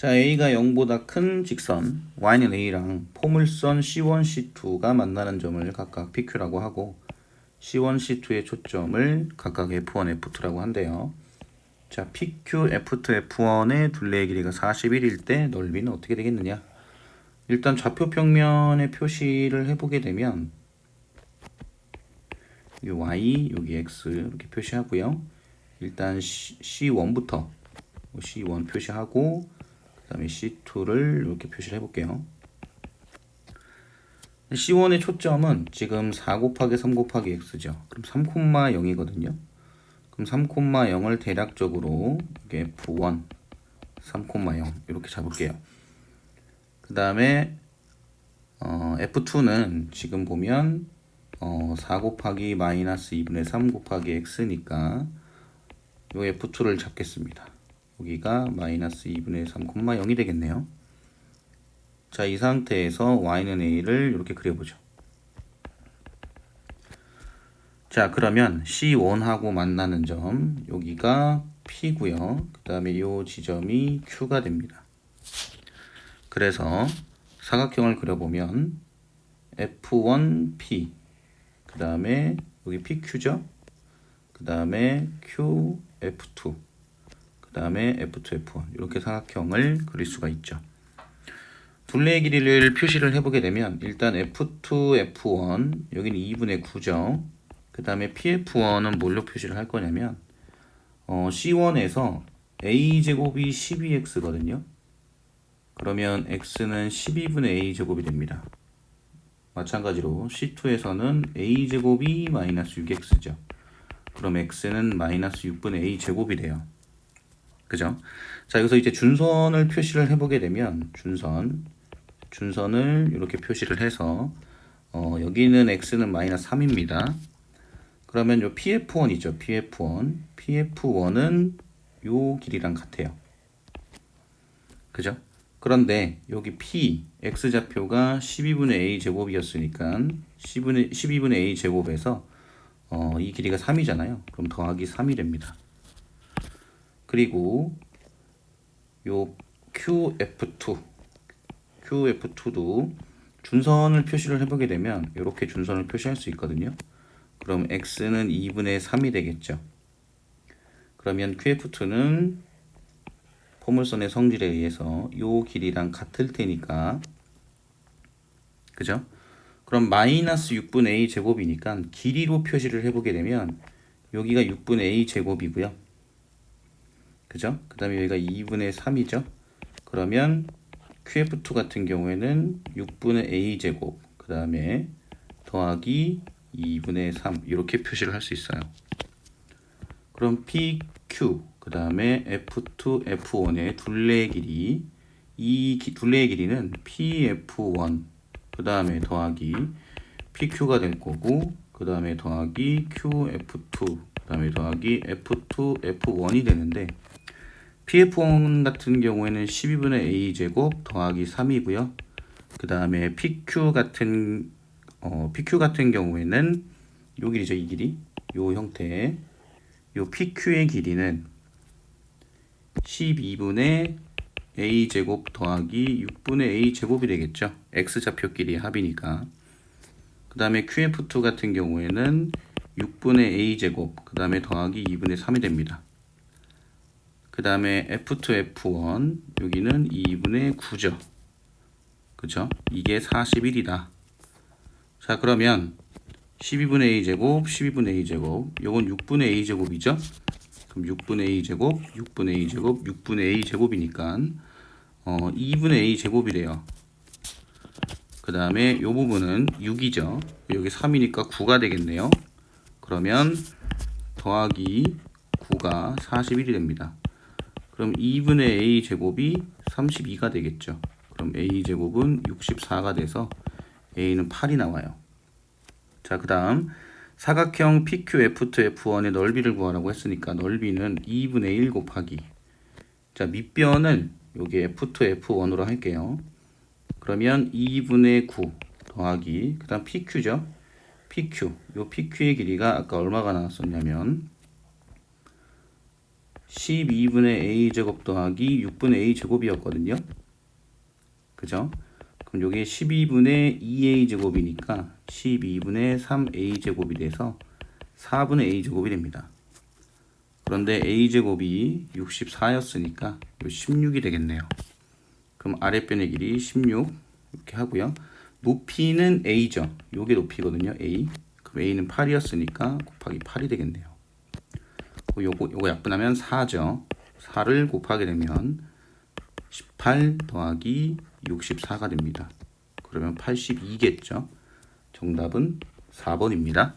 자, A가 0보다 큰 직선 y는 A랑 포물선 C1, C2가 만나는 점을 각각 PQ라고 하고 C1, C2의 초점을 각각 F1, F2라고 한대요. 자, PQ, F2, F1의 둘레의 길이가 41일 때 넓이는 어떻게 되겠느냐? 일단 좌표 평면의 표시를 해보게 되면 이 Y, 여기 X 이렇게 표시하고요. 일단 C1부터 C1 표시하고 그 다음에 C2를 이렇게 표시를 해볼게요. C1의 초점은 지금 4 곱하기 3 곱하기 X죠. 그럼 3,0이거든요. 그럼 3,0을 대략적으로 이게 F1 3,0 이렇게 잡을게요. 그 다음에 F2는 지금 보면 4 곱하기 마이너스 2분의 3 곱하기 X니까 요 F2를 잡겠습니다. 여기가 마이너스 2분의 3,0이 되겠네요. 자, 이 상태에서 y는 a를 이렇게 그려보죠. 자, 그러면 C1하고 만나는 점 여기가 P고요. 그 다음에 이 지점이 Q가 됩니다. 그래서 사각형을 그려보면 F1P 그 다음에 여기 PQ죠. 그 다음에 QF2 그 다음에 F2, F1 이렇게 사각형을 그릴 수가 있죠. 둘레의 길이를 표시를 해보게 되면 일단 F2, F1 여기는 2분의 9죠. 그 다음에 PF1은 뭘로 표시를 할 거냐면 C1에서 A제곱이 12X거든요. 그러면 X는 12분의 A제곱이 됩니다. 마찬가지로 C2에서는 A제곱이 마이너스 6X죠. 그럼 X는 마이너스 6분의 A제곱이 돼요. 그죠? 자, 여기서 이제 준선을 표시를 해보게 되면 준선을 이렇게 표시를 해서 여기는 X는 마이너스 3입니다. 그러면 요 PF1이죠. PF1은 요 길이랑 같아요. 그죠? 그런데 여기 P, X좌표가 12분의 A 제곱이었으니까 12분의 A 제곱에서 이 길이가 3이잖아요. 그럼 더하기 3이 됩니다. 그리고 요 QF2도 준선을 표시를 해보게 되면 이렇게 준선을 표시할 수 있거든요. 그럼 X는 2분의 3이 되겠죠. 그러면 QF2는 포물선의 성질에 의해서 요 길이랑 같을 테니까 그죠? 그럼 마이너스 6분의 A 제곱이니까 길이로 표시를 해보게 되면 여기가 6분의 A 제곱이고요. 그죠? 그 다음에 여기가 2분의 3이죠. 그러면 QF2 같은 경우에는 6분의 A 제곱 그 다음에 더하기 2분의 3 이렇게 표시를 할 수 있어요. 그럼 PQ 그 다음에 F2, F1의 둘레의 길이 이 둘레의 길이는 PF1 그 다음에 더하기 PQ가 될 거고 그 다음에 더하기 QF2 그 다음에 더하기 F2, F1이 되는데 PF1 같은 경우에는 12분의 A제곱 더하기 3이고요. 그 다음에 PQ 같은 경우에는 요 길이죠. 이 길이 요 형태의 요 PQ의 길이는 12분의 A제곱 더하기 6분의 A제곱이 되겠죠. X좌표끼리의 합이니까. 그 다음에 QF2 같은 경우에는 6분의 A제곱 그 다음에 더하기 2분의 3이 됩니다. 그 다음에 F2, F1 여기는 2분의 9죠. 그쵸? 이게 41이다. 자, 그러면 12분의 A제곱, 12분의 A제곱 요건 6분의 A제곱이죠. 그럼 6분의 A제곱, 6분의 A제곱, 6분의 A제곱이니까 2분의 A제곱이래요. 그 다음에 요 부분은 6이죠. 여기 3이니까 9가 되겠네요. 그러면 더하기 9가 41이 됩니다. 그럼 2분의 A제곱이 32가 되겠죠. 그럼 A제곱은 64가 돼서 A는 8이 나와요. 자, 그 다음 사각형 PQ, F2, F1의 넓이를 구하라고 했으니까 넓이는 2분의 1 곱하기 자, 밑변을 여기 F2, F1으로 할게요. 그러면 2분의 9 더하기 그 다음 PQ죠. PQ 요 PQ의 길이가 아까 얼마가 나왔었냐면 12분의 a제곱 더하기 6분의 a제곱이었거든요. 그죠? 그럼 요게 12분의 2a제곱이니까 12분의 3a제곱이 돼서 4분의 a제곱이 됩니다. 그런데 a제곱이 64였으니까 요 16이 되겠네요. 그럼 아랫변의 길이 16 이렇게 하고요. 높이는 a죠. 요게 높이거든요. a. 그럼 a는 8이었으니까 곱하기 8이 되겠네요. 요거 약분하면 4죠. 4를 곱하게 되면 18 더하기 64가 됩니다. 그러면 82겠죠. 정답은 4번입니다.